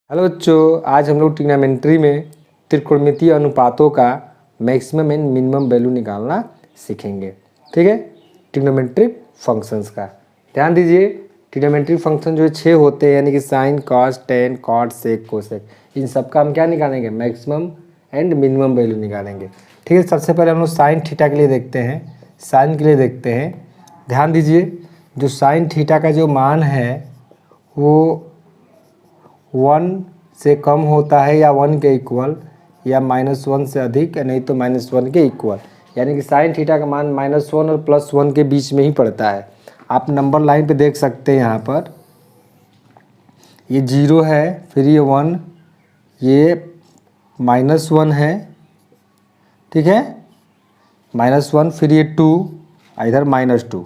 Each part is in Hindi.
हेलो बच्चों, आज हम लोग ट्रिग्नोमेट्री में त्रिकोणमितीय अनुपातों का मैक्सिमम एंड मिनिमम वैल्यू निकालना सीखेंगे। ठीक है, ट्रिग्नोमेट्रिक फंक्शंस का ध्यान दीजिए। ट्रिग्नोमेट्रिक फंक्शन जो है 6 होते हैं, यानी कि साइन, कॉस, टेन, कॉट, सेक, कोसेक। इन सब का हम क्या निकालेंगे? मैक्सिमम एंड मिनिमम वैल्यू निकालेंगे। ठीक है, सबसे पहले हम लोग साइन थीटा के लिए देखते हैं। साइन के लिए देखते हैं, ध्यान दीजिए। जो साइन थीटा का जो मान है वो 1 से कम होता है या 1 के इक्वल, या -1 से अधिक, नहीं तो -1 के इक्वल। यानी कि साइन थीटा का मान -1 और +1 के बीच में ही पड़ता है। आप नंबर लाइन पे देख सकते हैं, यहाँ पर ये 0 है, फिर ये 1, ये -1 है, ठीक है, -1, फिर ये 2, इधर -2।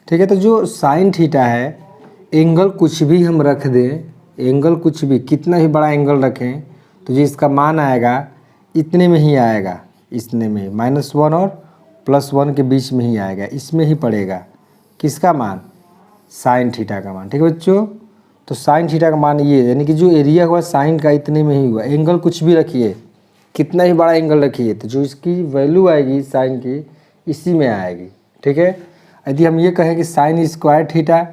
ठीक है, तो जो साइन थीटा है, एंगल कुछ भी हम रख दें, एंगल कुछ भी, कितना ही बड़ा एंगल रखें, तो जो इसका मान आएगा इतने में ही आएगा, इतने में, -1 और +1 के बीच में ही आएगा, इसमें ही पड़ेगा। किसका मान? साइन थीटा का मान। ठीक है बच्चों, तो साइन थीटा का मान ये, यानी कि जो एरिया हुआ साइन का इतने में ही हुआ। एंगल कुछ भी रखिए, कितना ही बड़ा एंगल रखिए, तो जो इसकी वैल्यू आएगी साइन की, इसी में आएगी। ठीक है, यदि हम ये कहें कि sine square theta,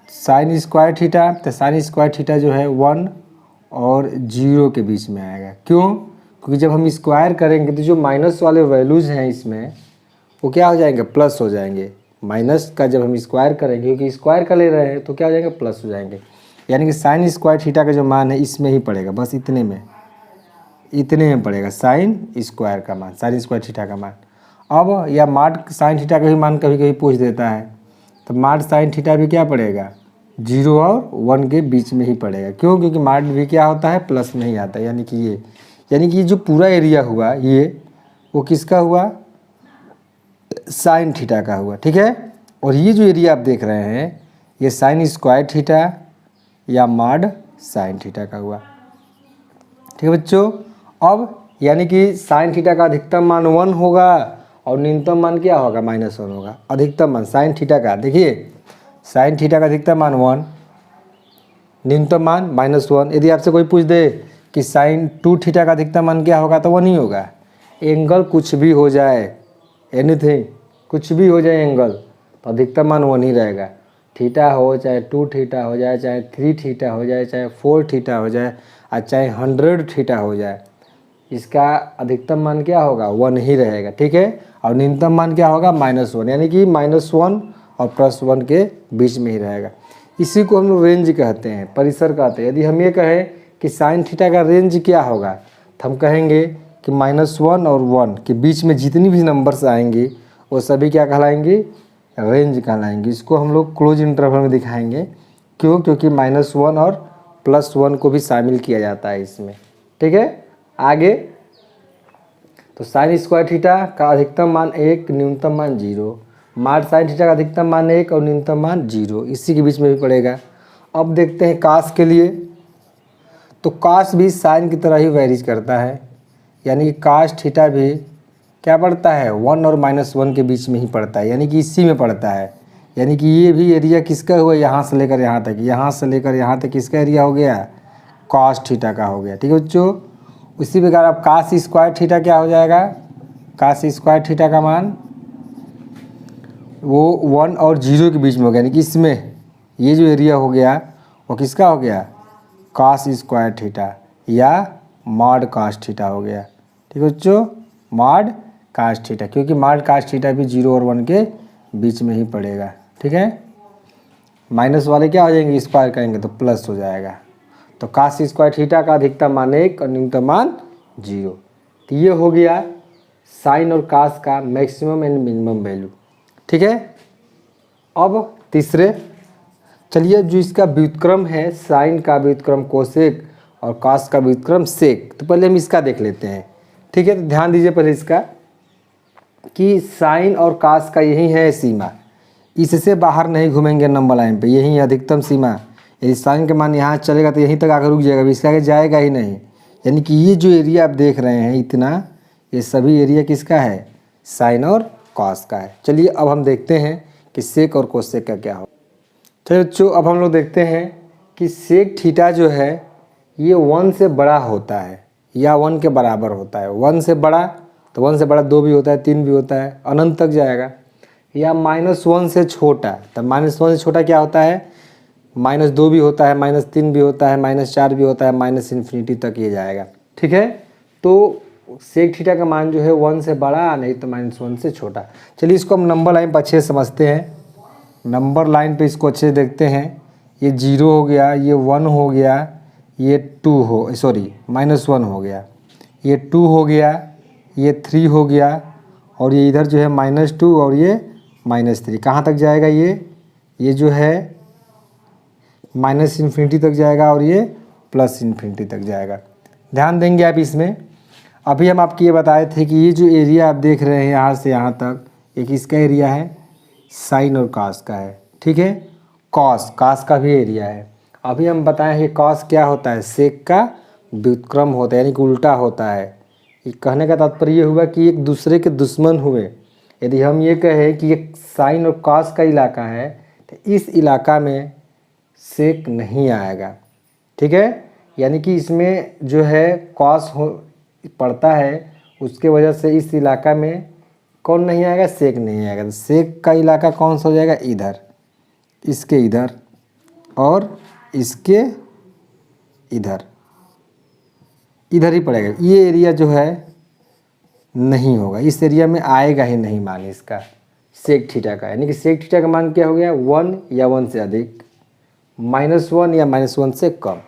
sine square theta, तो साइन स्क्वायर थीटा जो है 1 और 0 के बीच में आएगा। क्यों? क्योंकि जब हम स्क्वायर करेंगे तो जो माइनस वाले वैल्यूज़ हैं इसमें, वो क्या हो जाएंगे? प्लस हो जाएंगे। माइनस का जब हम स्क्वायर करेंगे, क्योंकि स्क्वायर का ले रहे हैं, तो क्या हो जाएंगे? प्लस हो जाएंगे। यानी कि साइन स्क्वायर थीटा का जो मान है इसमें ही पड़ेगा, बस इतने में, इतने में पड़ेगा साइन स्क्वायर का मान, साइन स्क्वायर थीटा का मान। अब या माड साइन थीटा का भी मान कभी कभी पूछ देता है, तो माड साइन थीटा भी क्या पड़ेगा? 0 और 1 के बीच में ही पड़ेगा। क्यों? क्योंकि माड भी क्या होता है? प्लस में ही आता है। यानी कि ये जो पूरा एरिया हुआ ये, वो किसका हुआ? साइन थीटा का हुआ। ठीक है, और ये जो एरिया आप देख रहे हैं, ये साइन स्क्वायर थीटा या माड साइन थीटा का हुआ। ठीक है बच्चों, अब यानी कि साइन थीटा का अधिकतम मान 1 होगा और न्यूनतम मान क्या होगा? -1 होगा। अधिकतम मान साइन थीटा का, देखिए साइन थीटा का अधिकतम मान 1, न्यूनतम मान -1। यदि आपसे कोई पूछ दे कि साइन 2 थीटा का अधिकतम मान क्या होगा, तो 1 ही होगा। एंगल कुछ भी हो जाए, एनीथिंग, कुछ भी हो जाए एंगल, तो अधिकतम मान 1 ही रहेगा। थीटा हो, चाहे 2 थीटा हो जाए, चाहे 3 थीटा हो जाए, चाहे 4 थीटा हो जाए, और चाहे 100 थीटा हो जाए, इसका अधिकतम मान क्या होगा? 1 ही रहेगा। ठीक है, और न्यूनतम मान क्या होगा? -1, यानी कि -1 और +1 के बीच में ही रहेगा। इसी को हम लोग रेंज कहते हैं, परिसर कहते हैं। यदि हम ये कहें कि साइन थीटा का रेंज क्या होगा, तो हम कहेंगे कि -1 और 1 के बीच में जितनी भी नंबर्स आएंगी, वो सभी क्या कहलाएंगी? रेंज कहलाएंगी। इसको हम लोग क्लोज इंटरवल में दिखाएंगे। क्यों? क्योंकि -1 और +1 को भी शामिल किया जाता है इसमें। ठीक है, आगे तो साइन स्क्वायर थीटा का अधिकतम मान 1, न्यूनतम मान 0। माड साइन थीटा का अधिकतम मान 1 और न्यूनतम मान 0, इसी के बीच में भी पड़ेगा। अब देखते हैं कास के लिए, तो कास भी साइन की तरह ही वेरीज करता है। यानी कि कास थीटा भी क्या पड़ता है? 1 और -1 के बीच में ही पड़ता है, यानी कि इसी में पड़ता है। यानी कि ये भी एरिया किसका हुआ? यहाँ से लेकर यहाँ तक, यहाँ से लेकर यहाँ तक किसका एरिया हो गया? कास थीटा का हो गया। ठीक है बच्चों, उसी प्रकार अब कास स्क्वायर थीटा क्या हो जाएगा? कास स्क्वायर थीटा का मान वो 1 और 0 के बीच में हो गया, यानी कि इसमें ये जो एरिया हो गया वो किसका हो गया? कास स्क्वायर थीटा या मॉड कास थीटा हो गया। ठीक है बच्चों, मॉड कास थीटा, क्योंकि मॉड कास थीटा भी 0 और 1 के बीच में ही पड़ेगा। ठीक है, माइनस वाले क्या हो जाएंगे? स्क्वायर करेंगे तो प्लस हो जाएगा। तो कास स्क्वायर थीटा का अधिकतम मान 1 और न्यूनतम मान 0। तो ये हो गया साइन और कास का मैक्सिमम एंड मिनिमम वैल्यू। ठीक है, अब तीसरे, चलिए जो इसका व्युत्क्रम है, साइन का व्युत्क्रम कोसेक और कास का व्युत्क्रम सेक, तो पहले हम इसका देख लेते हैं। ठीक है, तो ध्यान दीजिए पहले इसका कि साइन और कास का यही है सीमा, इससे बाहर नहीं घूमेंगे नंबर लाइन पे, यही अधिकतम सीमा। यदि साइन का मान यहाँ चलेगा तो यहीं तक आकर रुक जाएगा, इसका आगे जाएगा ही नहीं। यानी कि ये जो एरिया आप देख रहे हैं इतना, ये सभी एरिया किसका है? साइन और कॉस का है। चलिए अब हम देखते हैं कि सेक और कोसेक का क्या हो। चलिए बच्चों, अब हम लोग देखते हैं कि सेक थीटा जो है ये 1 से बड़ा होता है या 1 के बराबर होता है। 1 से बड़ा तो 1 से बड़ा 2 भी होता है, 3 भी होता है, अनंत तक जाएगा। या -1 से छोटा, तब -1 से छोटा क्या होता है, -2 भी होता है, -3 भी होता है, -4 भी होता है, -इन्फिनिटी तक ये जाएगा। ठीक है, तो सेक थीटा का मान जो है 1 से बड़ा, नहीं तो -1 से छोटा। चलिए इसको हम नंबर लाइन पर अच्छे से समझते हैं। नंबर लाइन पे इसको अच्छे से देखते हैं। ये 0 हो गया, ये 1 हो गया, ये 2 हो सॉरी -1 हो गया, ये 2 हो गया, ये 3 हो गया, और ये इधर जो है -2 और ये -3। कहाँ तक जाएगा ये जो है -इन्फिनिटी तक जाएगा और ये +इन्फिनिटी तक जाएगा। ध्यान देंगे आप इसमें। अभी हम आपको ये बताए थे कि ये जो एरिया आप देख रहे हैं यहाँ से यहाँ तक, ये किसका एरिया है, साइन और कॉस का है। ठीक है, कॉस का भी एरिया है। अभी हम बताएं कि कॉस क्या होता है, सेक का व्युत्क्रम होता है, यानी कि उल्टा होता है। ये कहने का तात्पर्य ये हुआ कि एक दूसरे के दुश्मन हुए। यदि हम ये कहें कि एक साइन और कॉस का इलाका है तो इस इलाका में सेक नहीं आएगा। ठीक है, यानी कि इसमें जो है कॉस पड़ता है, उसके वजह से इस इलाका में कौन नहीं आएगा, सेक नहीं आएगा। तो सेक का इलाका कौन सा हो जाएगा, इधर, इसके इधर और इसके इधर, इधर ही पड़ेगा। ये एरिया जो है नहीं होगा, इस एरिया में आएगा ही नहीं मान इसका, सेक थीटा का। यानी कि सेक थीटा का मान क्या हो गया, 1 या 1 से अधिक, -1 या -1 से कम।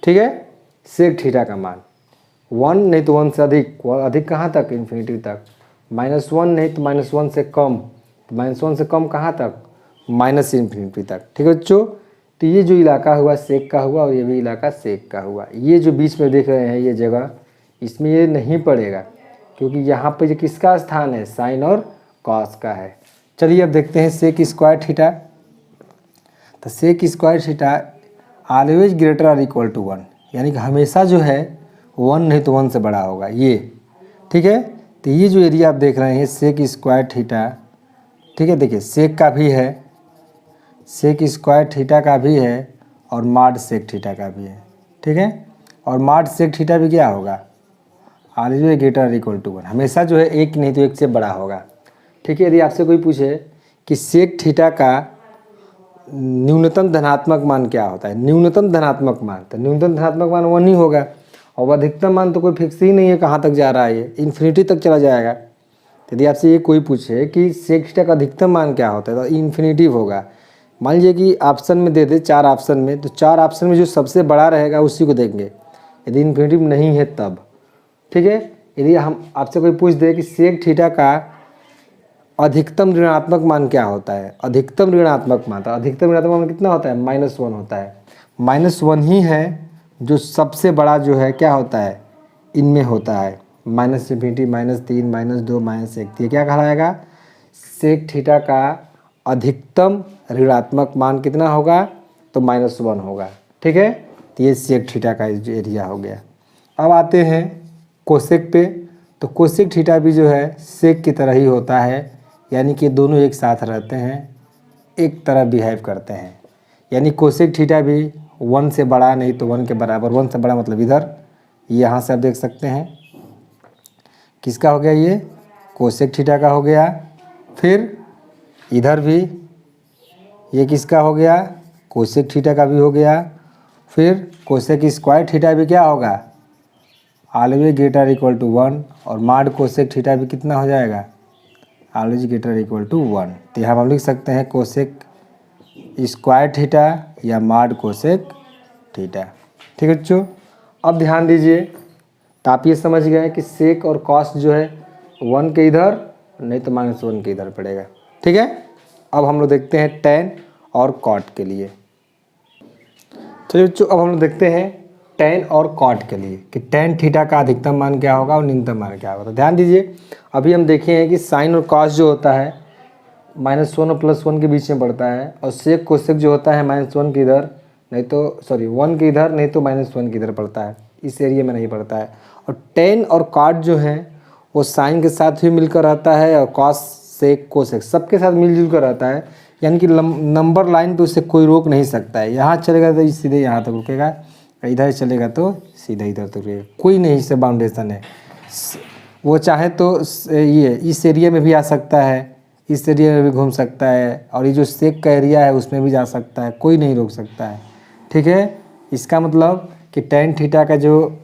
ठीक है, सेक थीटा का मान 1 नहीं तो 1 से अधिक, अधिक कहाँ तक, इन्फिनिटी तक, -1 नहीं तो -1 से कम, -1 से कम कहाँ तक, -इन्फिनिटी तक। ठीक है बच्चों, तो ये जो इलाका हुआ सेक का हुआ और ये भी इलाका सेक का हुआ। ये जो बीच में देख रहे हैं ये जगह, इसमें ये नहीं पड़ेगा क्योंकि यहाँ पे जो किसका स्थान है, साइन और कॉस का है। चलिए अब देखते हैं सेक स्क्वायर थीटा। तो sec square theta always greater or equal to 1, यानी कि हमेशा जो है 1 नहीं तो 1 से बड़ा होगा ये। ठीक है, तो ये जो एरिया आप देख रहे हैं सेक स्क्वायर थीटा, ठीक है, देखिए सेक का भी है, सेक स्क्वायर थीटा का भी है और मॉड सेक थीटा का भी है। ठीक है, और मॉड सेक थीटा भी क्या होगा, ऑलवेज ग्रेटर इक्वल टू 1, हमेशा जो है 1 नहीं तो 1 से बड़ा होगा। ठीक है, यदि आपसे कोई पूछे कि सेक थीटा का न्यूनतम धनात्मक मान क्या होता है, न्यूनतम धनात्मक मान, तो न्यूनतम धनात्मक मान 1 ही होगा, और अधिकतम मान तो कोई फिक्स ही नहीं है कहाँ तक जा रहा है, ये इन्फिनिटी तक चला जाएगा। यदि आपसे ये कोई पूछे कि सेक थीटा का अधिकतम मान क्या होता है, तो इन्फिनिटी होगा। मान लीजिए कि ऑप्शन में दे दे 4 ऑप्शन में, तो 4 ऑप्शन में जो सबसे बड़ा रहेगा उसी को देंगे, यदि इन्फिनिटी नहीं है तब। ठीक है, यदि हम आपसे कोई पूछ दे कि सेक थीटा का अधिकतम ऋणात्मक मान क्या होता है, अधिकतम ऋणात्मक मान, तो अधिकतम ऋणात्मक मान कितना होता है, -1 होता है। -1 ही है जो सबसे बड़ा जो है क्या होता है, इनमें होता है, -इन्फिनिटी, -3, -2, -1। ये क्या कहलाएगा, सेक थीटा का अधिकतम ऋणात्मक मान कितना होगा, तो -1 होगा। ठीक है, तो ये सेक थीटा का एरिया हो गया। अब आते हैं कोसेक पे। तो कोसेक थीटा भी जो है सेक की तरह ही होता है, यानी कि दोनों एक साथ रहते हैं, एक तरह बिहेव करते हैं। यानी कोसेक थीटा भी 1 से बड़ा नहीं तो 1 के बराबर, 1 से बड़ा मतलब इधर, यहाँ से आप देख सकते हैं किसका हो गया, ये कोसेक थीटा का हो गया। फिर इधर भी ये किसका हो गया, कोसेक थीटा का भी हो गया। फिर कोसेक स्क्वायर थीटा भी क्या होगा, ऑलवेज ग्रेटर इक्वल टू 1, और मॉड कोसेक थीटा भी कितना हो जाएगा, ऑलवेज ग्रेटर इक्वल टू 1। तो यहाँ हम लिख सकते हैं कोसेक स्क्वायर थीटा या मॉड कोसेक थीटा। ठीक है बच्चों, अब ध्यान दीजिए, तो आप ये समझ गए कि सेक और कॉस जो है 1 के इधर नहीं तो -1 के इधर पड़ेगा। ठीक है, अब हम लोग देखते हैं टेन और कॉट के लिए। चलिए बच्चों, अब हम लोग देखते हैं टेन और कॉट के लिए कि टेन थीटा का अधिकतम मान क्या होगा और न्यूनतम मान क्या होगा। तो ध्यान दीजिए, अभी हम देखे हैं कि साइन और कॉस जो होता है -1 और +1 के बीच में पड़ता है, और सेक कोसेक जो होता है -1 के इधर नहीं तो 1 के इधर नहीं तो -1 के इधर पड़ता है, इस एरिया में नहीं पड़ता है। और टेन और कॉट जो है वो साइन के साथ भी मिलकर रहता है, और कॉस सेक कोसेक सबके साथ मिलजुल कर रहता है, यानी कि नंबर लाइन पे उसे कोई रोक नहीं सकता है। यहाँ चलेगा तो सीधे यहाँ तक रुकेगा, इधर चलेगा तो सीधा इधर तक रुकेगा, कोई नहीं इससे बाउंडेशन है। वो चाहे तो ये इस एरिया में भी आ सकता है, इस एरिया में भी घूम सकता है, और ये जो सेक का एरिया है उसमें भी जा सकता है, कोई नहीं रोक सकता है। ठीक है, इसका मतलब कि tan थीटा का जो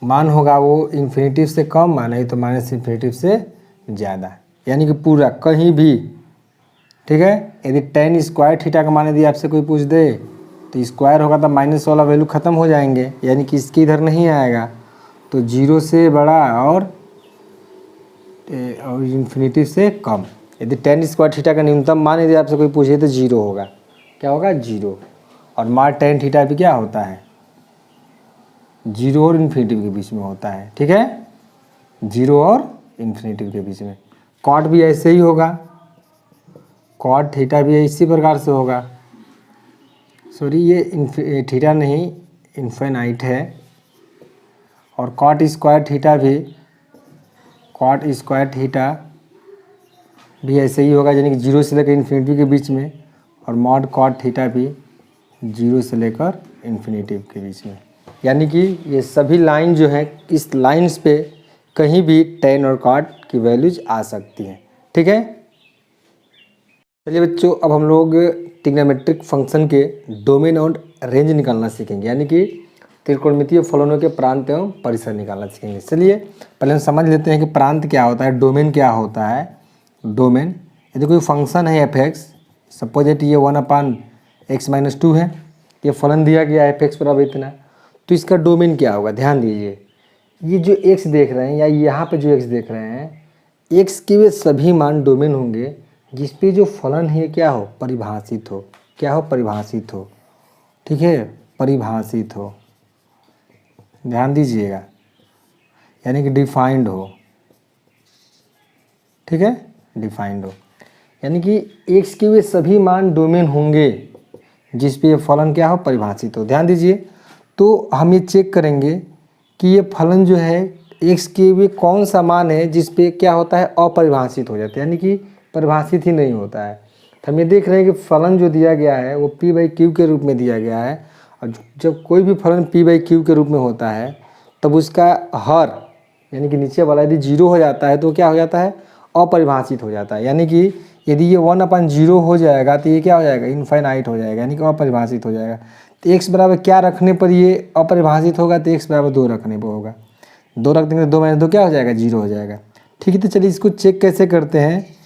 मान होगा वो इन्फिनिटिव से कम मान है, तो माइनस इन्फिनिटिव से ज़्यादा, यानी कि पूरा कहीं भी। ठीक है, यदि tan स्क्वायर थीटा का मान यदि आपसे कोई पूछ दे तो स्क्वायर होगा तो माइनस वाला वैल्यू ख़त्म हो जाएंगे, यानी कि इसके इधर नहीं आएगा, तो 0 से बड़ा और इन्फिनिटिव से कम। यदि tan स्क्वायर थीटा का न्यूनतम मान यदि आपसे कोई पूछे तो 0 होगा, क्या होगा 0। और मार tan थीटा भी क्या होता है 0 और इन्फिनिटिव के बीच में होता है। ठीक है, 0 और इन्फिनिटिव के बीच में। कॉट भी ऐसे ही होगा, कॉट थीटा भी इसी प्रकार से होगा। सॉरी, ये थीटा नहीं इन्फिनाइट है। और कॉट स्क्वायर थीटा भी ऐसे ही होगा, यानी कि 0 से लेकर इन्फिनिटिव के बीच में। और मॉड कॉट थीटा भी 0 से लेकर इन्फिनिटिव के बीच में। यानी कि ये सभी लाइन जो है इस लाइंस पे कहीं भी tan और cot की वैल्यूज आ सकती हैं। ठीक है, चलिए बच्चों, अब हम लोग ट्रिग्नोमेट्रिक फंक्शन के डोमेन और रेंज निकालना सीखेंगे, यानी कि त्रिकोणमितीय फलनों के प्रांत एवं परिसर निकालना सीखेंगे। चलिए पहले हम समझ लेते हैं कि प्रांत क्या होता है, डोमेन क्या होता है। डोमेन, यदि कोई फंक्शन है f(x), सपोज इट ये 1/x-2 है, ये फलन दिया गया है f(x) बराबर इतना, तो इसका डोमेन क्या होगा। ध्यान दीजिए, ये जो x देख रहे हैं या यहाँ पे जो x देख रहे हैं, x के वे सभी मान डोमेन होंगे जिस पे जो फलन है क्या हो, परिभाषित हो। क्या हो, परिभाषित हो। ठीक है, परिभाषित हो, ध्यान दीजिएगा, यानी कि डिफाइंड हो। ठीक है, डिफाइंड हो, यानी कि x के वे सभी मान डोमेन होंगे जिस पे ये फलन क्या हो, परिभाषित हो। ध्यान दीजिए, तो हम ये चेक करेंगे कि ये फलन जो है x के वे कौन सा मान है जिस पे क्या होता है, अपरिभाषित हो जाता है, यानी कि परिभाषित ही नहीं होता है। तो हम ये देख रहे हैं कि फलन जो दिया गया है वो p/q के रूप में दिया गया है। और जब कोई भी फलन p/q के रूप में होता है तब उसका हर, यानी कि नीचे वाला यदि 0 हो जाता है तो क्या हो जाता है, अपरिभाषित हो जाता है। यानी कि यदि ये 1/0 हो जाएगा तो ये क्या हो जाएगा, इनफाइनाइट हो जाएगा, यानी कि अपरिभाषित हो जाएगा। तो x बराबर क्या रखने पर ये अपरिभाषित होगा, तो x बराबर 2 रखने पर होगा। 2 रख देंगे तो 2 - 2 क्या हो जाएगा, 0 हो जाएगा। ठीक है, तो चलिए इसको चेक कैसे करते हैं।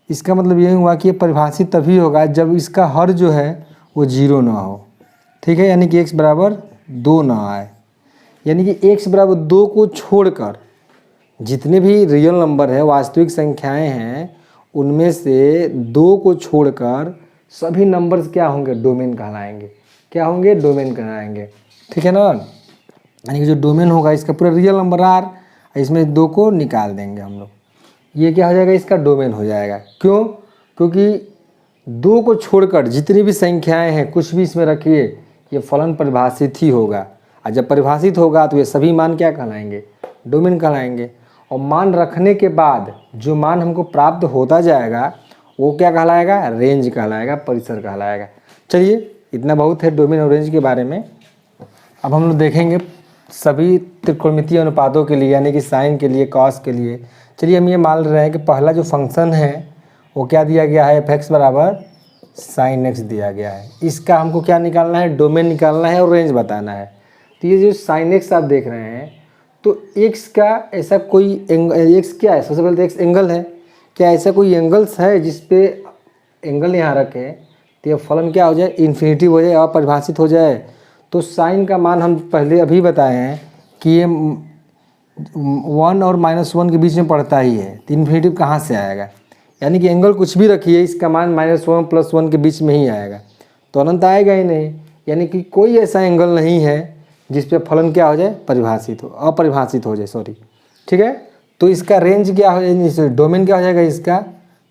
इसका मतलब ये हुआ कि ये परिभाषित तभी होगा जब इसका हर जो है वो 0 ना हो। ठीक है, यानी कि x बराबर 2 ना आए, यानी कि x बराबर 2 को छोड़कर जितने भी रियल नंबर है, वास्तविक संख्याएं हैं, उनमें से 2 को छोड़कर सभी नंबर्स क्या होंगे, डोमेन कहलाएंगे। क्या होंगे, डोमेन कहलाएंगे। ठीक है ना, यानी कि जो डोमेन होगा इसका पूरा रियल नंबर r, इसमें 2 को निकाल देंगे हम लोग, ये क्या हो जाएगा, इसका डोमेन हो जाएगा। क्यों, क्योंकि 2 को छोड़कर जितनी भी संख्याएं हैं कुछ भी इसमें रखिए, ये फलन परिभाषित ही होगा। और जब परिभाषित होगा तो ये सभी मान क्या कहलाएंगे, डोमेन कहलाएंगे। और मान रखने के बाद जो मान हमको प्राप्त होता जाएगा वो क्या कहलाएगा, रेंज कहलाएगा, परिसर कहलाएगा। चलिए इतना बहुत है डोमेन और रेंज के बारे में। अब हम लोग देखेंगे सभी त्रिकोणमितीय अनुपातों के लिए, यानी कि साइन के लिए, कॉस के लिए। चलिए हम ये मान रहे हैं कि पहला जो फंक्शन है वो क्या दिया गया है, f(x) बराबर sin x दिया गया है। इसका हमको क्या निकालना है, डोमेन निकालना है और रेंज बताना है। तो ये जो sin x आप देख रहे हैं, तो x का ऐसा कोई x क्या है, सबसे पहले तो x एंगल है। क्या ऐसा कोई एंगल्स है जिस पे एंगल यहाँ रखें तो ये फलन क्या हो जाए, इन्फिनिटिव हो जाए, अपरिभाषित हो जाए। तो साइन का मान हम पहले अभी बताए हैं कि ये 1 और -1 के बीच में पड़ता ही है, तो इन्फिनिटिव कहाँ से आएगा, यानी कि एंगल कुछ भी रखिए इसका मान -1 + 1 के बीच में ही आएगा, तो अनंत आएगा ही नहीं। यानी कि कोई ऐसा एंगल नहीं है जिस पे फलन क्या हो जाए, परिभाषित हो, अपरिभाषित हो जाए, सॉरी। ठीक है, तो इसका रेंज क्या हो जाए, डोमेन क्या हो जाएगा इसका,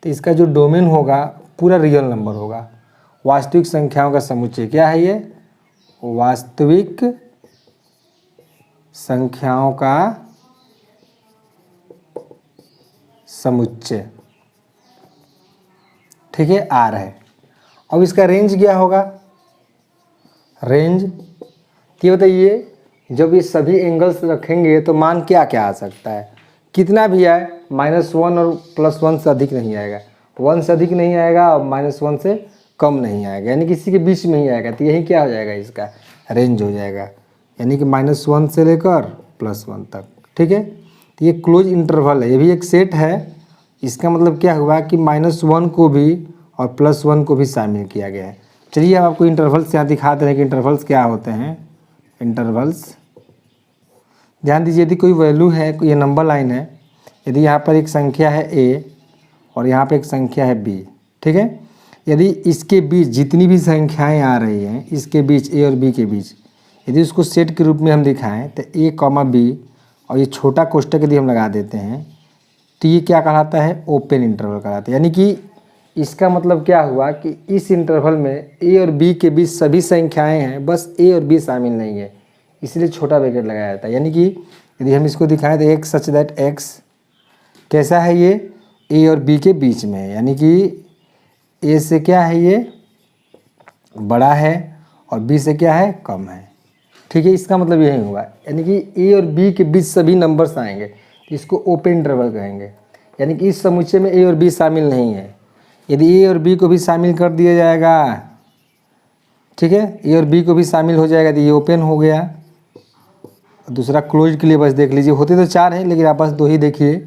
तो इसका जो डोमेन होगा पूरा रियल नंबर होगा, वास्तविक संख्याओं का समुच्चय। क्या है ये, वास्तविक संख्याओं का समुच्चय। ठीक है, आर है। अब इसका रेंज क्या होगा, रेंज ये बताइए, जब ये सभी एंगल्स रखेंगे तो मान क्या क्या आ सकता है, कितना भी आए, -1 और +1 से अधिक नहीं आएगा, 1 से अधिक नहीं आएगा और -1 से कम नहीं आएगा, यानी किसी के बीच में ही आएगा। तो यही क्या हो जाएगा, इसका रेंज हो जाएगा, यानी कि -1 से लेकर +1 तक। ठीक है, तो ये क्लोज इंटरवल है, ये भी एक सेट है। इसका मतलब क्या हुआ कि -1 को भी और +1 को भी शामिल किया गया है। चलिए अब आपको इंटरवल्स यहाँ दिखाते हैं कि इंटरवल्स क्या होते हैं। इंटरवल्स ध्यान दीजिए, यदि कोई वैल्यू है, ये नंबर लाइन है, यदि यहाँ पर एक संख्या है a और यहाँ पर एक संख्या है b, ठीक है, यदि इसके बीच जितनी भी संख्याएं आ रही हैं, इसके बीच a और b के बीच, यदि उसको सेट के रूप में हम दिखाएं तो a, b और ये छोटा कोष्ठक यदि हम लगा देते हैं तो ये क्या कहलाता है, ओपन इंटरवल कहलाता है। यानी कि इसका मतलब क्या हुआ कि इस इंटरवल में a और b के बीच सभी संख्याएं हैं, बस a और b शामिल नहीं है, इसलिए छोटा ब्रैकेट लगाया जाता है। यानी कि यदि हम इसको दिखाएं तो x सच दैट x कैसा है, ये a और b के बीच में है, यानी कि a से क्या है, ये बड़ा है और b से क्या है, कम है। ठीक है, इसका मतलब यही हुआ, यानी कि a और b के बीच सभी नंबर्स आएंगे, तो इसको ओपन इंटरवल कहेंगे। यानी कि इस समुच्चय में a और b शामिल नहीं है। यदि a और b को भी शामिल कर दिया जाएगा, ठीक है, a और b को भी शामिल हो जाएगा तो ये ओपन हो गया। दूसरा क्लोज के लिए बस देख लीजिए, होते तो 4 हैं लेकिन आप बस 2 ही देखिए।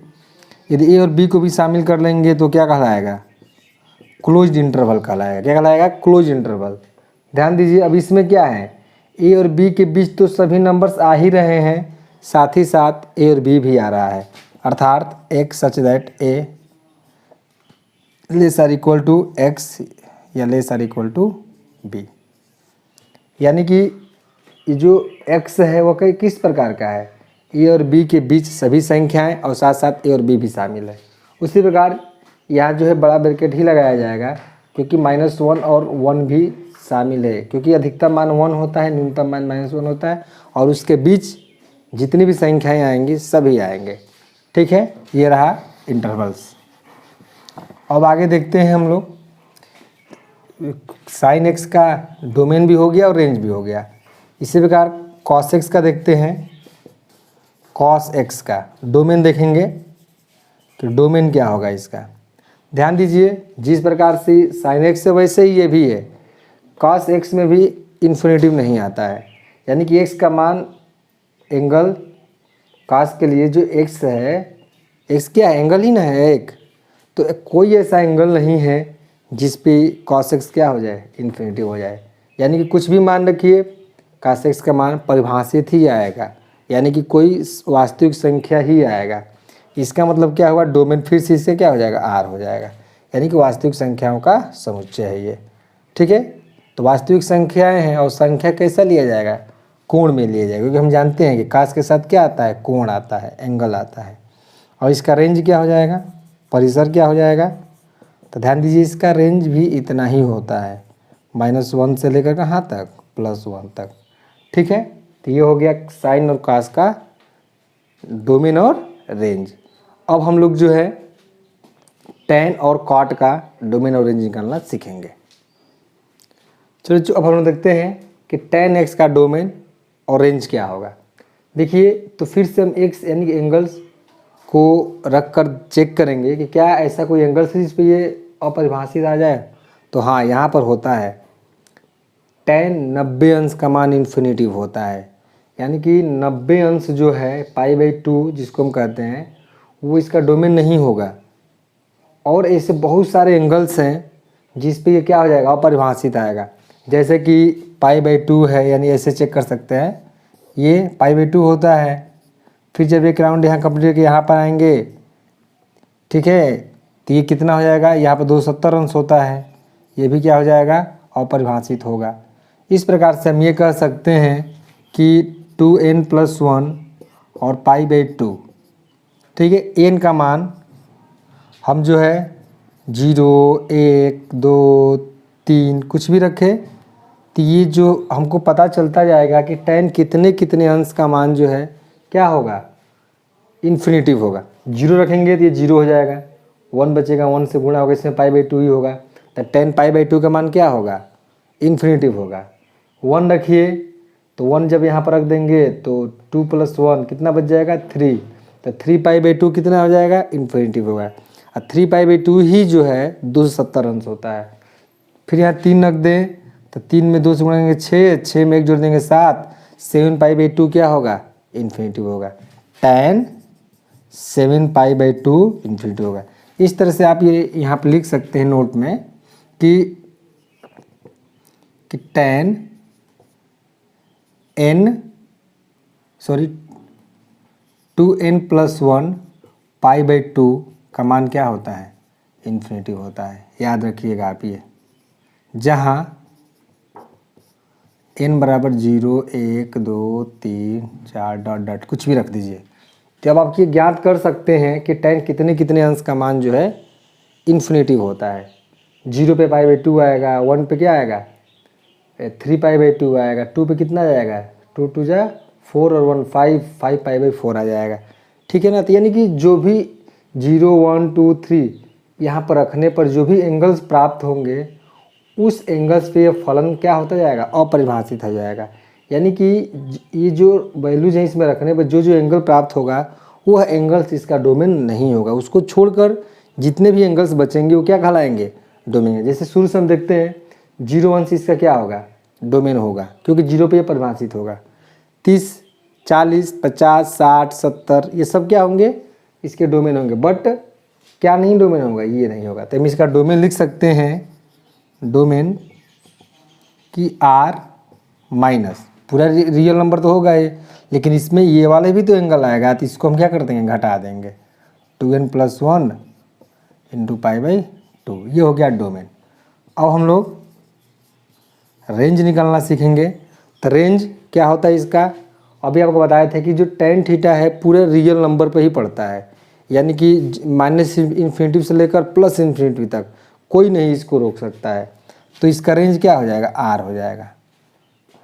यदि a और b को भी शामिल कर लेंगे तो क्या कहलाएगा, क्लोज्ड इंटरवल कहलाएगा। क्या कहलाएगा, क्लोज इंटरवल। ध्यान दीजिए, अब इसमें क्या है, a और b के बीच तो सभी नंबर्स आ ही रहे हैं, साथ ही साथ a और b भी आ रहा है, अर्थात x such that a less or equal to x या less or equal to b। यानी कि ये जो x है वो किस प्रकार का है, a और b के बीच सभी संख्याएं और साथ साथ a और b भी शामिल है। उसी प्रकार यहाँ जो है बड़ा ब्रैकेट ही लगाया जाएगा, क्योंकि -1 और 1 भी शामिल है, क्योंकि अधिकतम मान 1 होता है, न्यूनतम मान -1 होता है, और उसके बीच जितनी भी संख्याएं आएंगी सभी आएंगे। ठीक है, ये रहा इंटरवल्स। अब आगे देखते हैं हम लोग, साइन x का डोमेन भी हो गया और रेंज भी हो गया। इसी प्रकार कॉस x का देखते हैं, कॉस x का डोमेन देखेंगे तो डोमेन क्या होगा इसका। ध्यान दीजिए, जिस प्रकार से साइन x है वैसे ही ये भी है, कॉस x में भी इन्फिनिटिव नहीं आता है, यानी कि x का मान एंगल कॉस के लिए जो x है, x क्या एंगल ही ना है एक, तो कोई ऐसा एंगल नहीं है जिस पे कॉस x क्या हो जाए, इन्फिनिटिव हो जाए। यानी कि कुछ भी मान रखिए, कॉस x का मान परिभाषित ही आएगा, यानी कि कोई वास्तविक संख्या ही आएगा। इसका मतलब क्या हुआ, डोमेन फिर से इससे क्या हो जाएगा, आर हो जाएगा, यानी कि वास्तविक संख्याओं का समुच्चय है ये। ठीक है, तो वास्तविक संख्याएं हैं और संख्या कैसा लिया जाएगा, कोण में लिया जाएगा, क्योंकि हम जानते हैं कि कास के साथ क्या आता है, कोण आता है, एंगल आता है। और इसका रेंज क्या हो जाएगा, परिसर क्या हो जाएगा, तो ध्यान दीजिए इसका रेंज भी इतना ही होता है, -1 से लेकर कहाँ तक, +1 तक। ठीक है, तो ये हो गया साइन और कास का डोमेन और रेंज। अब हम लोग जो है tan और cot का डोमेन और रेंज निकालना सीखेंगे। चलो अब हम लोग देखते हैं कि tan x का डोमेन और रेंज क्या होगा। देखिए, तो फिर से हम x यानी कि एंगल्स को रख कर चेक करेंगे कि क्या ऐसा कोई एंगल्स है जिस पे ये अपरिभाषित आ जाए। तो हाँ, यहाँ पर होता है, tan 90 अंश का मान इन्फिनिटिव होता है, यानी कि 90 अंश जो है π/2 जिसको हम कहते हैं, वो इसका डोमेन नहीं होगा। और ऐसे बहुत सारे एंगल्स हैं जिस पे ये क्या हो जाएगा, अपरिभाषित आएगा, जैसे कि π/2 है, यानी ऐसे चेक कर सकते हैं, ये π/2 होता है। फिर जब एक राउंड यहाँ कंप्लीट करके यहाँ पर आएंगे, ठीक है, तो ये कितना हो जाएगा, यहाँ पर 270 अंश होता है, ये भी क्या हो जाएगा, अपरिभाषित होगा। इस प्रकार से हम ये कह सकते हैं कि 2n+1 और π/2, ठीक है, n का मान हम जो है 0, 1, 2, 3 कुछ भी रखें, तो ये जो हमको पता चलता जाएगा कि tan कितने कितने अंश का मान जो है क्या होगा, इन्फिनिटिव होगा। 0 रखेंगे तो ये 0 हो जाएगा, 1 बचेगा, 1 से गुणा होगा, इसमें π/2 ही होगा। तो टेन पाई बाई टू का मान क्या होगा, इन्फिनेटिव होगा। 1 रखिए तो 1 जब यहाँ पर रख देंगे तो 2 + 1 कितना बच जाएगा, 3। तो 3 पाई बाई टू कितना हो जाएगा, इन्फिनेटिव होगा। और 3 पाई बाई टू ही जो है 270 अंश होता है। फिर यहाँ 3 रख दें तो 3 में 2 से गुणेंगे 6, 6 में 1 जोड़ देंगे 7, 7 पाई बाई टू क्या होगा, इन्फिनेटिव होगा। tan 7 pi by two infinitive होगा। इस तरह से आप ये यहाँ पर लिख सकते हैं नोट में कि tan n 2n+1 pi by two का मान क्या होता है, इन्फिनेटिव होता है। याद रखिएगा आप ये, जहाँ n बराबर 0, 1, 2, 3, 4 डॉट डॉट कुछ भी रख दीजिए। जब आप ये ज्ञात कर सकते हैं कि tan कितने कितने अंश का मान जो है इन्फिनेटिव होता है। 0 पे पाई बाई टू आएगा, 1 पे क्या आएगा, 3 पाई बाई टू आएगा, 2 पे कितना जाएगा, 2 2 जा 4 और 1 5, 5 पाई बाई 4 आ जाएगा। ठीक है ना। तो यानी कि जो भी 0, 1, 2, 3 यहाँ पर रखने पर जो भी एंगल्स प्राप्त होंगे उस एंगल्स पे ये फलन क्या होता जाएगा, अपरिभाषित हो जाएगा। यानी कि ये जो वैल्यूज हैं इसमें रखने पर जो जो एंगल प्राप्त होगा वह एंगल्स इसका डोमेन नहीं होगा। उसको छोड़कर जितने भी एंगल्स बचेंगे वो क्या कहलाएंगे, डोमेन। जैसे शुरू से हम देखते हैं 0, 1 से इसका क्या होगा, डोमेन होगा, क्योंकि 0 पे ये परिभाषित होगा। 30, 40, 50, 60, 70 ये सब क्या होंगे, इसके डोमेन होंगे। बट क्या नहीं डोमेन होगा, ये नहीं होगा। तो हम इसका डोमेन लिख सकते हैं, डोमेन की R माइनस पूरा रियल नंबर तो होगा ये, लेकिन इसमें ये वाले भी तो एंगल आएगा, तो इसको हम क्या कर देंगे, घटा देंगे। 2n+1 into pi by two, ये हो गया डोमेन। अब हम लोग रेंज निकालना सीखेंगे। तो रेंज क्या होता है इसका, अभी आपको बताए थे कि जो tan थीटा है पूरे रियल नंबर पे ही पड़ता है। यानी कि माइनस इन्फिनेटिव से लेकर प्लस इन्फिनेटिव तक कोई नहीं इसको रोक सकता है। तो इसका रेंज क्या हो जाएगा, R हो जाएगा।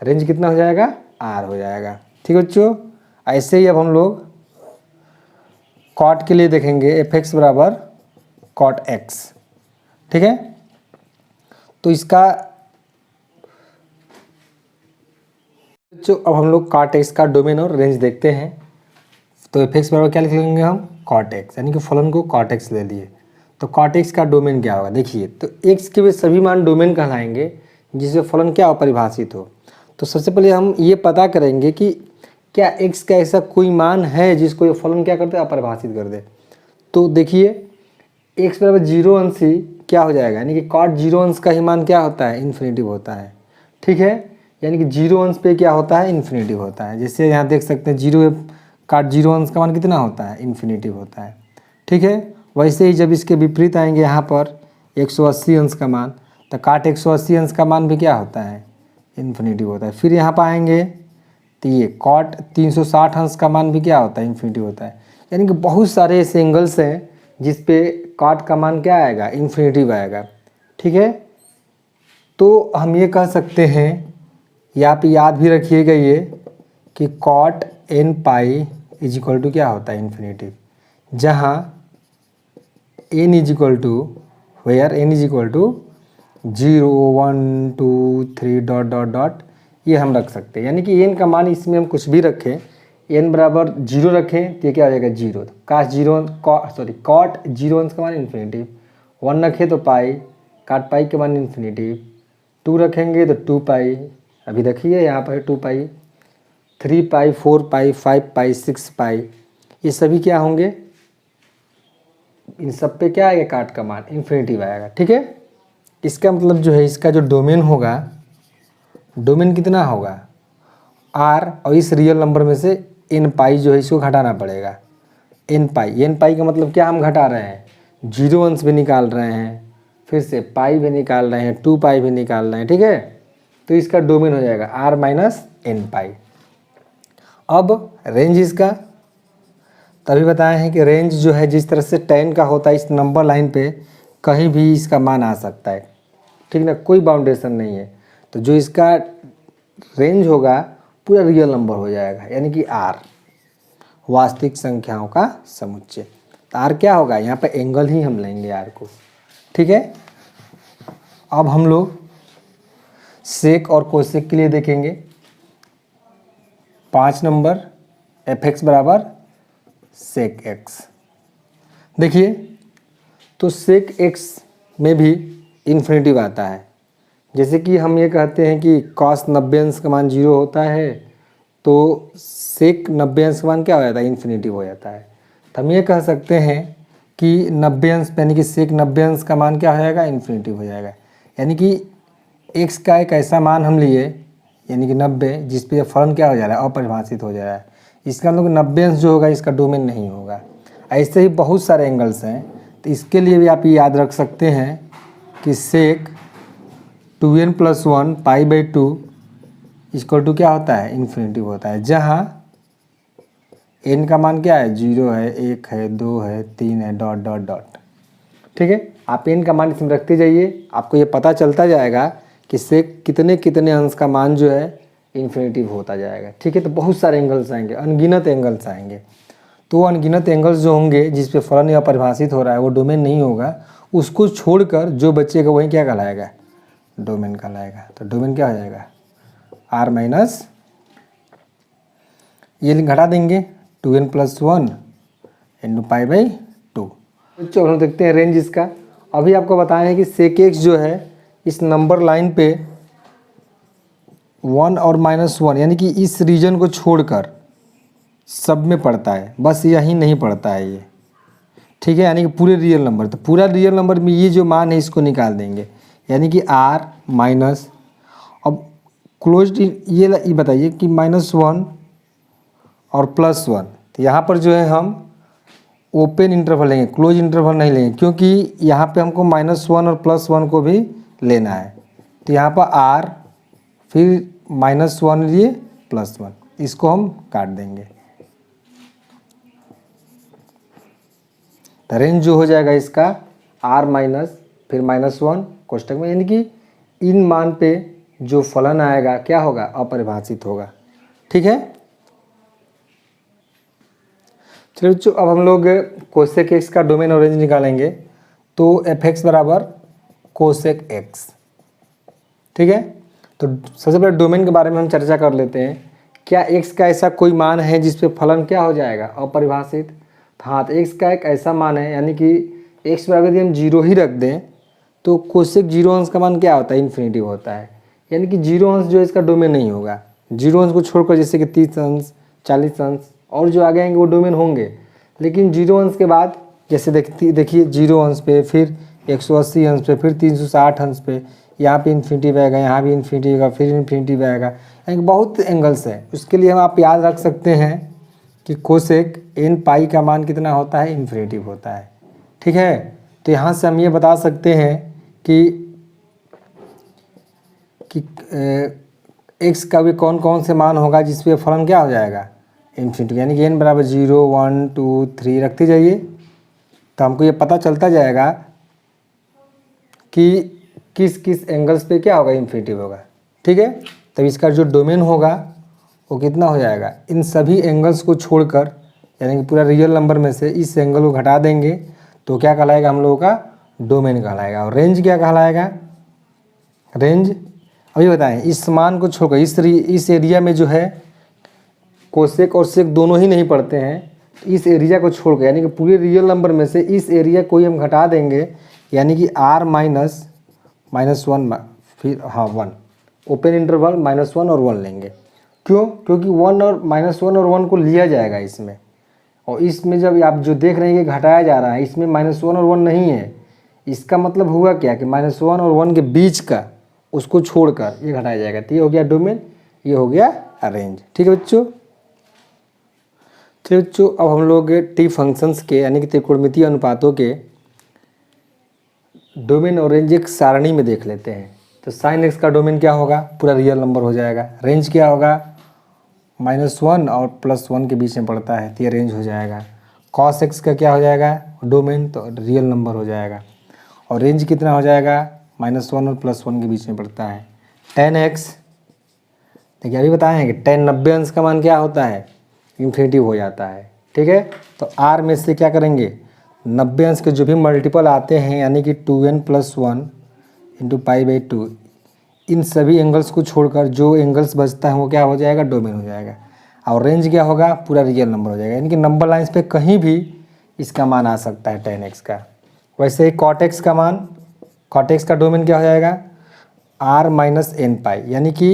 रेंज कितना हो जाएगा, R हो जाएगा। ठीक है बच्चों। ऐसे ही अब हम लोग कॉट के लिए देखेंगे, fx बराबर कॉट x। ठीक है। तो इसका जो अब हम लोग कॉट x का डोमेन और रेंज देखते हैं। तो fx बराबर क्या लिख लेंगे हम, कॉट x, यानी कि फलन को कॉट x ले लिए। तो कॉट x का डोमेन क्या होगा, देखिए। तो x के वे सभी मान डोमेन कहलाएंगे जिससे फलन क्या अपरिभाषित हो। तो सबसे पहले हम ये पता करेंगे कि क्या x का ऐसा कोई मान है जिसको ये फलन क्या करते हैं, अपरिभाषित कर दे। तो देखिए x बराबर 0 अंश ही क्या हो जाएगा, यानी कि कॉट 0 अंश का ही मान क्या होता है, इन्फिनेटिव होता है। ठीक है। यानी कि 0 अंश पे क्या होता है, इन्फिनेटिव होता है। जैसे यहाँ देख सकते हैं 0 कॉट 0 अंश का मान कितना होता है, इन्फिनेटिव होता है। ठीक है। वैसे ही जब इसके विपरीत आएंगे यहाँ पर 180 अंश का मान, तो कॉट 180 अंश का मान भी क्या होता है, इन्फिनेटिव होता है। फिर यहाँ पर आएंगे तो ये कॉट 360 अंश का मान भी क्या होता है, इन्फिनेटिव होता है। यानी कि बहुत सारे ऐसे एंगल्स हैं जिस पे कॉट का मान क्या आएगा, इन्फिनेटिव आएगा। ठीक है। तो हम ये कह सकते हैं, यहाँ पे याद भी रखिएगा ये कि cot n pi is equal to क्या होता है, इन्फिनेटिव। जहाँ n is equal to where n is equal to 0, 1, 2, 3 dot dot dot ये हम रख सकते हैं। यानी कि n का मान इसमें हम कुछ भी रखें, n बराबर 0 रखें तो ये क्या हो जाएगा, 0। कॉट 0 अंश का मान इन्फिनेटिव। 1 रखें तो पाई, कॉट पाई के मान इन्फिनेटिव। 2 रखेंगे तो 2 पाई, अभी देखिए यहाँ पर 2 पाई, 3 पाई, 4 पाई, 5 पाई, 6 पाई, ये सभी क्या होंगे, इन सब पे क्या आएगा, कॉट का मान इन्फिनेटिव आएगा। ठीक है। इसका मतलब जो है इसका जो डोमेन होगा, डोमेन कितना होगा, R, और इस रियल नंबर में से n पाई जो है इसको घटाना पड़ेगा। n पाई का मतलब क्या हम घटा रहे हैं, 0 अंश भी निकाल रहे हैं, फिर से पाई भी निकाल रहे हैं, 2 पाई भी निकाल रहे हैं। ठीक है। तो इसका डोमेन हो जाएगा R माइनस n पाई। अब रेंज इसका तभी बताए हैं कि रेंज जो है जिस तरह से tan का होता है, इस नंबर लाइन पे कहीं भी इसका मान आ सकता है। ठीक ना, कोई बाउंडेशन नहीं है। तो जो इसका रेंज होगा पूरा रियल नंबर हो जाएगा, यानी कि R वास्तविक संख्याओं का समुच्चय। तो R क्या होगा, यहाँ पे एंगल ही हम लेंगे R को। ठीक है। अब हम लोग सेक और कोसेक के लिए देखेंगे। 5 नंबर f(x) बराबर सेक x। देखिए तो सेक x में भी इन्फिनिटिव आता है। जैसे कि हम ये कहते हैं कि cos 90 अंश का मान 0 होता है, तो सेक 90 अंश का मान क्या हो जाता है, इन्फिनिटिव हो जाता है। तो हम ये कह सकते हैं कि 90 अंश यानी कि सेक 90 अंश का मान क्या हो जाएगा, इन्फिनिटिव हो जाएगा। यानी कि x का एक ऐसा मान हम लिए यानी कि 90 जिस पे फलन क्या हो जा रहा है, अपरिभाषित हो जा रहा है। इसका मतलब 90 अंश जो होगा इसका डोमेन नहीं होगा। ऐसे ही बहुत सारे एंगल्स हैं, तो इसके लिए भी आप ये याद रख सकते हैं कि सेक 2n+1 π/2 इक्वल टू क्या होता है, इन्फिनिटिव होता है, जहाँ n का मान क्या है, 0 है, 1 है, 2 है, 3 है, डॉट डॉट डॉट। ठीक है, आप n का मान इसमें रखते जाइए, आपको ये पता चलता जाएगा कि सेक कितने कितने अंश का मान जो है इन्फिनिटिव होता जाएगा। ठीक है, तो बहुत सारे एंगल्स आएंगे, अनगिनत एंगल्स आएंगे। तो वो अनगिनत एंगल्स जो होंगे जिस पे फलन या परिभाषित हो रहा है वो डोमेन नहीं होगा, उसको छोड़कर जो बचेगा वही क्या कहलाएगा, डोमेन कहलाएगा। तो डोमेन क्या हो जाएगा, r माइनस, ये घटा देंगे 2n+1 × π/2। चलो हम देखते हैं रेंज इसका। अभी आपको बताए हैं कि सेक x जो है इस नंबर लाइन पे 1 और -1 यानी कि इस रीजन को छोड़कर सब में पड़ता है, बस यही नहीं पड़ता है ये। ठीक है, यानी कि पूरे रियल नंबर, तो पूरा रियल नंबर में ये जो मान है इसको निकाल देंगे, यानी कि r माइनस, अब क्लोज ये बताइए कि -1 और +1, तो यहाँ पर जो है हम ओपन इंटरवल लेंगे, क्लोज इंटरवल नहीं लेंगे, क्योंकि यहाँ पे हमको -1 और +1 को भी लेना है। तो यहाँ पर r फिर -1 लिए +1, इसको हम काट देंगे। तो रेंज जो हो जाएगा इसका r माइनस फिर -1 कोष्टक में, यानी कि इन मान पे जो फलन आएगा क्या होगा, अपरिभाषित होगा। ठीक है, चलिए बच्चों अब हम लोग कोसेक x का डोमेन और रेंज निकालेंगे। तो f(x) बराबर कोसेक x। ठीक है, तो सबसे पहले डोमेन के बारे में हम चर्चा कर लेते हैं। क्या x का ऐसा कोई मान है जिस पे फलन क्या हो जाएगा, अपरिभाषित। हाँ, तो x का एक ऐसा मान है, यानी कि x पर अगर हम 0 ही रख दें तो कोसेक 0 अंश का मान क्या होता है, इन्फिनिटिव होता है। यानी कि 0 अंश जो है इसका डोमेन नहीं होगा। 0 अंश को छोड़कर जैसे कि 30 अंश, 40 अंश और जो आगे आएंगे वो डोमेन होंगे, लेकिन 0 अंश के बाद जैसे देखिए 0 अंश पे, फिर 180 अंश पे, फिर 360 अंश पे, यहाँ पे इन्फिनिटिव आएगा, यहाँ भी इन्फिनिटिव आएगा, फिर इन्फिनिटिव आएगा, यानी बहुत एंगल्स है। उसके लिए हम आप याद रख सकते हैं कि कोसेक n पाई का मान कितना होता है, इन्फिनिटिव होता है। ठीक है, तो यहाँ से हम ये बता सकते हैं कि x का भी कौन कौन से मान होगा जिस पे फलन क्या हो जाएगा, इन्फिनिटिव, यानी कि n बराबर 0, 1, 2, 3 रखते जाइए, तो हमको ये पता चलता जाएगा कि किस किस एंगल्स पे क्या होगा, इन्फिनिटिव होगा। ठीक है, तब इसका जो डोमेन होगा वो कितना हो जाएगा, इन सभी एंगल्स को छोड़कर, यानी कि पूरा रियल नंबर में से इस एंगल को घटा देंगे तो क्या कहलाएगा, हम लोगों का डोमेन कहलाएगा। और रेंज क्या कहलाएगा, रेंज अभी बताएं, इस मान को छोड़कर इस एरिया में जो है कोसेक और सेक दोनों ही नहीं पड़ते हैं, तो इस एरिया को छोड़कर यानी कि पूरे रियल नंबर में से इस एरिया को ही हम घटा देंगे, यानी कि r माइनस -1 फिर 1 ओपन इंटरवल -1 और 1 लेंगे। क्यों, क्योंकि 1 और -1 और 1 को लिया जाएगा इसमें, और इसमें जब आप जो देख रहे हैं कि घटाया जा रहा है, इसमें -1 और 1 नहीं है। इसका मतलब हुआ क्या कि -1 और 1 के बीच का उसको छोड़कर ये घटाया जाएगा। तो ये हो गया डोमेन, ये हो गया रेंज। ठीक है बच्चों, चलिए बच्चों अब हम लोग टी फंक्शंस के यानी कि त्रिकोणमितीय अनुपातों के डोमेन और रेंज एक सारणी में देख लेते हैं। तो साइन x का डोमेन क्या होगा, पूरा रियल नंबर हो जाएगा। रेंज क्या होगा, -1 और +1 के बीच में पड़ता है, तो ये रेंज हो जाएगा। cos x का क्या हो जाएगा डोमेन, तो रियल नंबर हो जाएगा। और रेंज कितना हो जाएगा, -1 और +1 के बीच में पड़ता है। tan x देखिए अभी बताए हैं कि tan 90 अंश का मान क्या होता है, इन्फिनिटिव हो जाता है। ठीक है, तो r में से क्या करेंगे, 90 अंश के जो भी मल्टीपल आते हैं यानी कि 2n+1 इंटू पाई बाई 2, इन सभी एंगल्स को छोड़कर जो एंगल्स बचता है वो क्या हो जाएगा, डोमेन हो जाएगा। और रेंज क्या होगा, पूरा रियल नंबर हो जाएगा, यानी कि नंबर लाइन्स पे कहीं भी इसका मान आ सकता है 10x का। वैसे ही कॉट एक्स का मान, कॉट एक्स का डोमेन क्या हो जाएगा, r माइनस एन पाई, यानी कि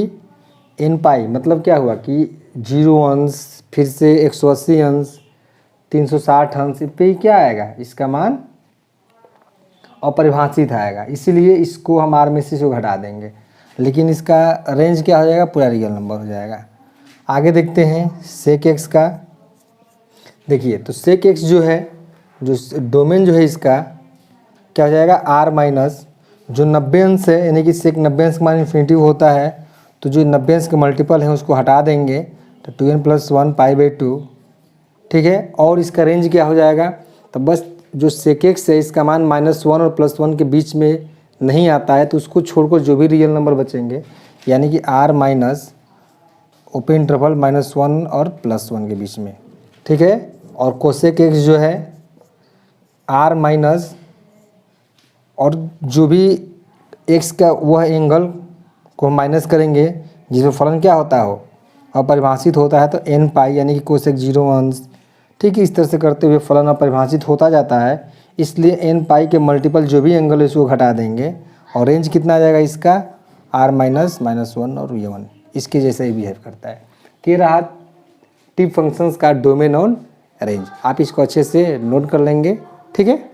एन पाई मतलब क्या हुआ कि 0 अंश, फिर से 180 अंश, 360 अंश पे क्या आएगा, इसका मान अपरिभाषित आएगा, इसीलिए इसको हम आर में से इसको घटा देंगे, लेकिन इसका रेंज क्या हो जाएगा, पूरा रियल नंबर हो जाएगा। आगे देखते हैं सेक एक्स का। देखिए तो सेक एक्स जो है, जो डोमेन जो है इसका क्या हो जाएगा, आर माइनस जो 90 अंश है, यानी कि सेक 90 अंश का मान इन्फिनिटी होता है, तो जो 90 अंश के मल्टीपल है उसको हटा देंगे, तो 2n + 1 पाई बाई 2, ठीक है। और इसका रेंज क्या हो जाएगा, तो बस जो सेक एक्स है इसका मान -1 और +1 के बीच में नहीं आता है, तो उसको छोड़कर जो भी रियल नंबर बचेंगे, यानी कि r माइनस ओपन इंटरवल -1 और +1 के बीच में, ठीक है। और कोसेक एक्स जो है r माइनस और जो भी x का वह एंगल को हम माइनस करेंगे जिसमें फलन क्या होता हो, अपरिभाषित होता है, तो n पाई यानी कि कोसेक 0 अंश, ठीक है। इस तरह से करते हुए फलन अपरिभाषित होता जाता है, इसलिए n पाई के मल्टीपल जो भी एंगल है उसको घटा देंगे, और रेंज कितना आ जाएगा इसका, r माइनस -1 और ये 1, इसके जैसा ही बिहेव करता है। ये रहा टिप फंक्शंस का डोमेन और रेंज, आप इसको अच्छे से नोट कर लेंगे, ठीक है।